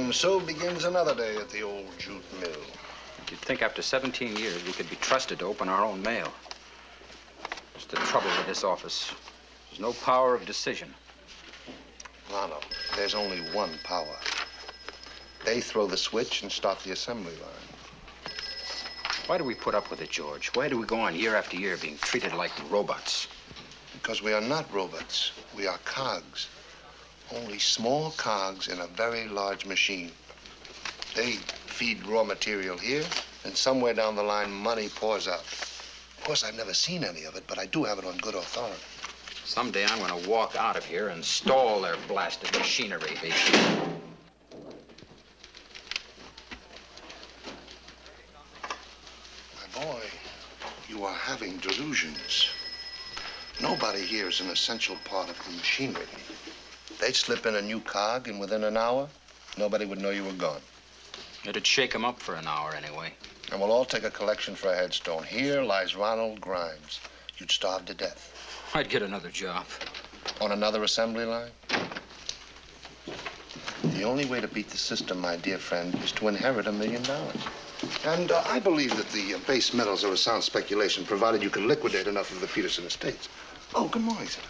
And so begins another day at the old jute mill. You'd think after 17 years we could be trusted to open our own mail. It's the trouble with this office. There's no power of decision. Ronald, there's only one power. They throw the switch and start the assembly line. Why do we put up with it, George? Why do we go on year after year being treated like robots? Because we are not robots. We are cogs. Only small cogs in a very large machine. They feed raw material here, and somewhere down the line, money pours out. Of course, I've never seen any of it, but I do have it on good authority. Someday I'm going to walk out of here and stall their blasted machinery, baby. My boy, you are having delusions. Nobody here is an essential part of the machinery. They'd slip in a new cog, and within an hour, nobody would know you were gone. It'd shake them up for an hour anyway. And we'll all take a collection for a headstone. Here lies Ronald Grimes. You'd starve to death. I'd get another job. On another assembly line? The only way to beat the system, my dear friend, is to inherit $1 million. And I believe that the base metals are a sound speculation, provided you can liquidate enough of the Peterson estates. Oh, good morning, sir.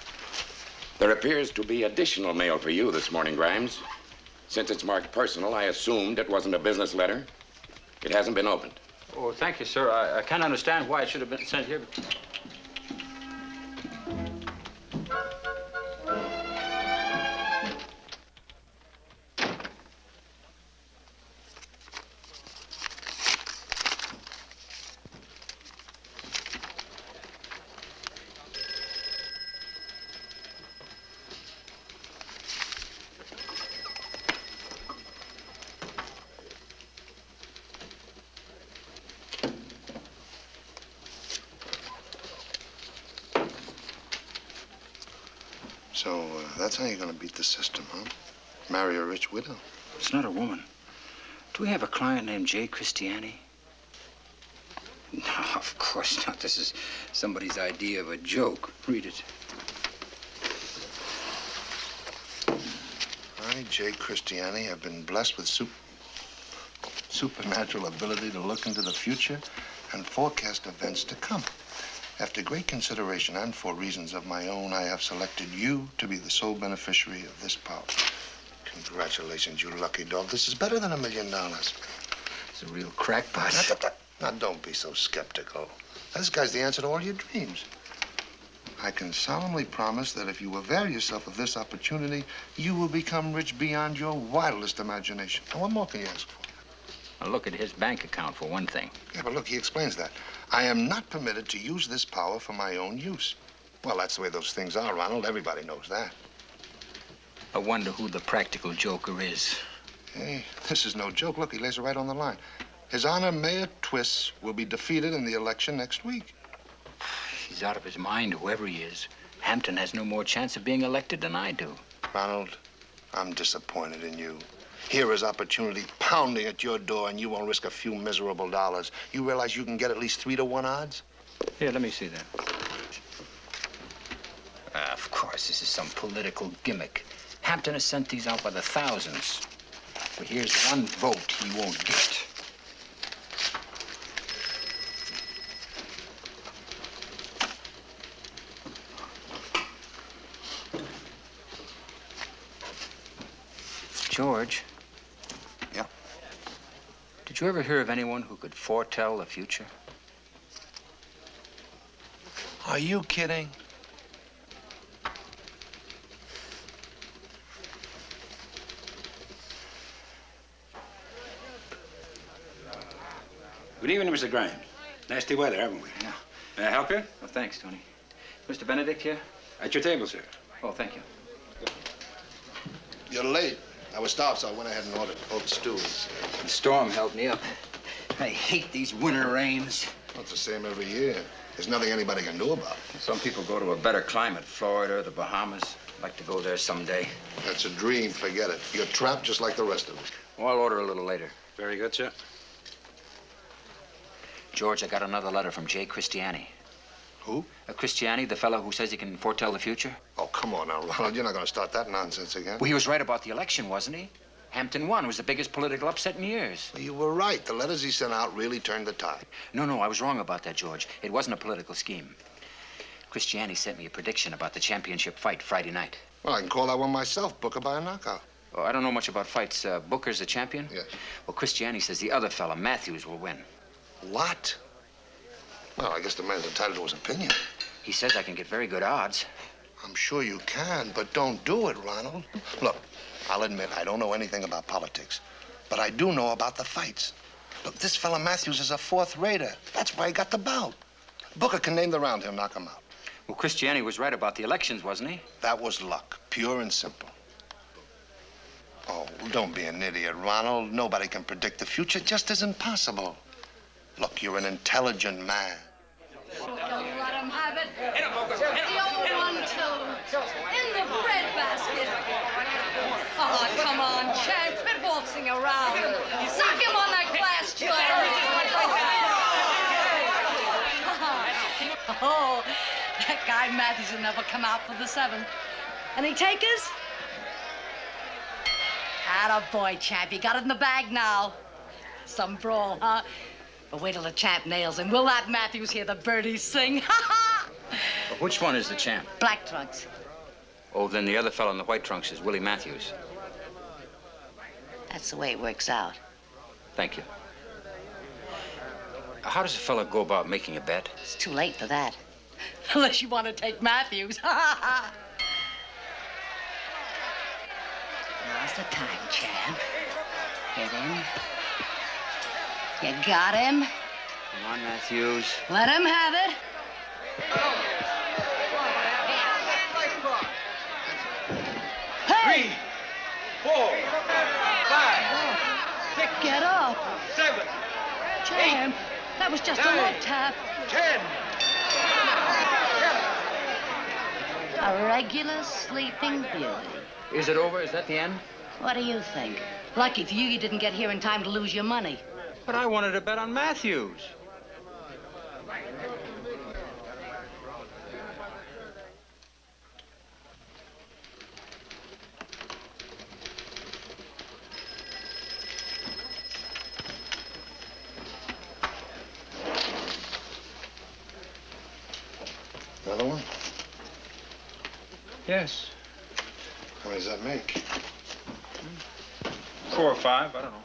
There appears to be additional mail for you this morning, Grimes. Since it's marked personal, I assumed it wasn't a business letter. It hasn't been opened. Oh, thank you, sir. I can't understand why it should have been sent here. So that's how you're going to beat the system, huh? Marry a rich widow? It's not a woman. Do we have a client named Jay Christiani? No, of course not. This is somebody's idea of a joke. Read it. I, Jay Christiani, have been blessed with supernatural ability to look into the future and forecast events to come. After great consideration and for reasons of my own, I have selected you to be the sole beneficiary of this power. Congratulations, you lucky dog. This is better than $1 million. It's a real crackpot. Now, don't be so skeptical. This guy's the answer to all your dreams. I can solemnly promise that if you avail yourself of this opportunity, you will become rich beyond your wildest imagination. Now, what more can you ask for? Now, look at his bank account, for one thing. Yeah, but look, he explains that. I am not permitted to use this power for my own use. Well, that's the way those things are, Ronald. Everybody knows that. I wonder who the practical joker is. Hey, this is no joke. Look, he lays it right on the line. His Honor, Mayor Twiss will be defeated in the election next week. He's out of his mind, whoever he is. Hampton has no more chance of being elected than I do. Ronald, I'm disappointed in you. Here is opportunity pounding at your door, and you won't risk a few miserable dollars. You realize you can get at least 3-to-1 odds? Here, let me see that. Of course, this is some political gimmick. Hampton has sent these out by the thousands. But here's one vote he won't get. George. Yeah? Did you ever hear of anyone who could foretell the future? Are you kidding? Good evening, Mr. Grimes. Nasty weather, haven't we? Yeah. May I help you? Oh, thanks, Tony. Mr. Benedict here? At your table, sir. Oh, thank you. You're late. I was starved, so I went ahead and ordered both stews. The storm held me up. I hate these winter rains. Well, it's the same every year. There's nothing anybody can do about it. Some people go to a better climate, Florida, the Bahamas. I'd like to go there someday. That's a dream. Forget it. You're trapped just like the rest of us. Well, I'll order a little later. Very good, sir. George, I got another letter from Jay Christiani. Who? Christiani, the fellow who says he can foretell the future? Oh, come on now, Ronald. You're not going to start that nonsense again. Well, he was right about the election, wasn't he? Hampton won. It was the biggest political upset in years. You were right. The letters he sent out really turned the tide. No, I was wrong about that, George. It wasn't a political scheme. Christiani sent me a prediction about the championship fight Friday night. Well, I can call that one myself. Booker by a knockout. Oh, I don't know much about fights. Booker's the champion? Yes. Well, Christiani says the other fella, Matthews, will win. What? Well, I guess the man's entitled to his opinion. He says I can get very good odds. I'm sure you can, but don't do it, Ronald. Look, I'll admit I don't know anything about politics, but I do know about the fights. Look, this fella Matthews is a fourth-rater. That's why he got the bout. Booker can name the round. He'll knock him out. Well, Christiani was right about the elections, wasn't he? That was luck, pure and simple. Oh, don't be an idiot, Ronald. Nobody can predict the future. It just isn't possible. Look, you're an intelligent man. Don't let him have it. The old one, too. In the breadbasket. Oh, come on, champ. Quit waltzing around. Knock him on that glass jaw. Oh, that guy Matthews will never come out for the seventh. Any takers? Attaboy, champ. You got it in the bag now. Some brawl, huh? But wait till the champ nails him. Will that Matthews hear the birdies sing? Well, which one is the champ? Black trunks. Oh, then the other fellow in the white trunks is Willie Matthews. That's the way it works out. Thank you. How does a fellow go about making a bet? It's too late for that. Unless you want to take Matthews. Now's the time, champ. Get in. You got him. Come on, Matthews. Let him have it. Hey! 3, 4, 5, Get up. 7, Champ, that was just a love tap. 10. A regular sleeping beauty. Is it over? Is that the end? What do you think? Lucky for you, you didn't get here in time to lose your money. But I wanted to bet on Matthews. Another one? Yes. How many does that make? 4 or 5, I don't know.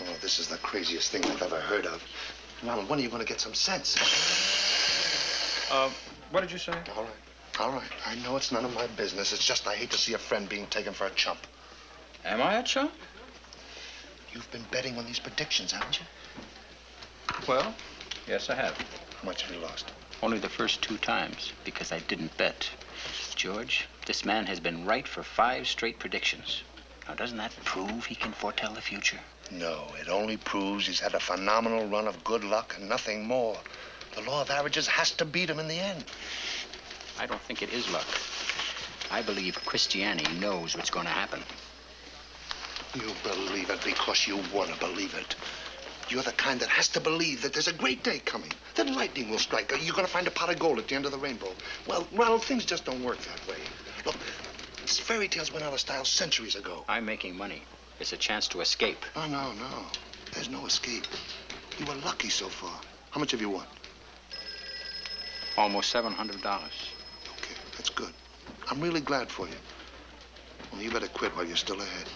Oh, this is the craziest thing I've ever heard of. Ronald, when are you going to get some sense? What did you say? All right. All right. I know it's none of my business. It's just I hate to see a friend being taken for a chump. Am I a chump? You've been betting on these predictions, haven't you? Well, yes, I have. How much have you lost? Only the first 2 times, because I didn't bet. George, this man has been right for 5 straight predictions. Now, doesn't that prove he can foretell the future? No, it only proves he's had a phenomenal run of good luck and nothing more. The law of averages has to beat him in the end. I don't think it is luck. I believe Christiani knows what's going to happen. You believe it because you want to believe it. You're the kind that has to believe that there's a great day coming, that lightning will strike, or you're going to find a pot of gold at the end of the rainbow. Well, Ronald, things just don't work that way. Look, these fairy tales went out of style centuries ago. I'm making money. It's a chance to escape. Oh, no. There's no escape. You were lucky so far. How much have you won? Almost $700. Okay, that's good. I'm really glad for you. Well, you better quit while you're still ahead.